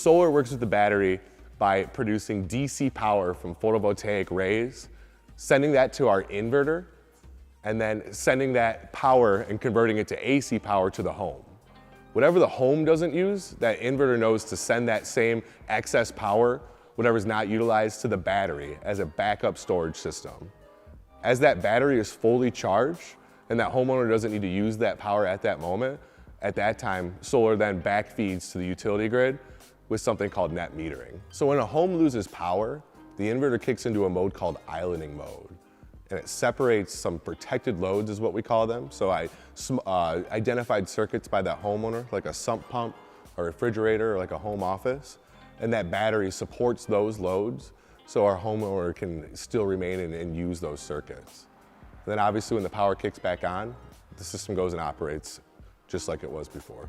solar works with the battery by producing DC power from photovoltaic rays, sending that to our inverter, and then sending that power and converting it to AC power to the home. Whatever the home doesn't use, that inverter knows to send that same excess power, whatever's not utilized, to the battery as a backup storage system. As that battery is fully charged and that homeowner doesn't need to use that power at that moment, at that time, solar then backfeeds to the utility grid with something called net metering. So when a home loses power, the inverter kicks into a mode called islanding mode. And it separates some protected loads, is what we call them. So identified circuits by that homeowner, like a sump pump, a refrigerator, or like a home office. And that battery supports those loads so our homeowner can still remain and use those circuits. And then obviously when the power kicks back on, the system goes and operates just like it was before.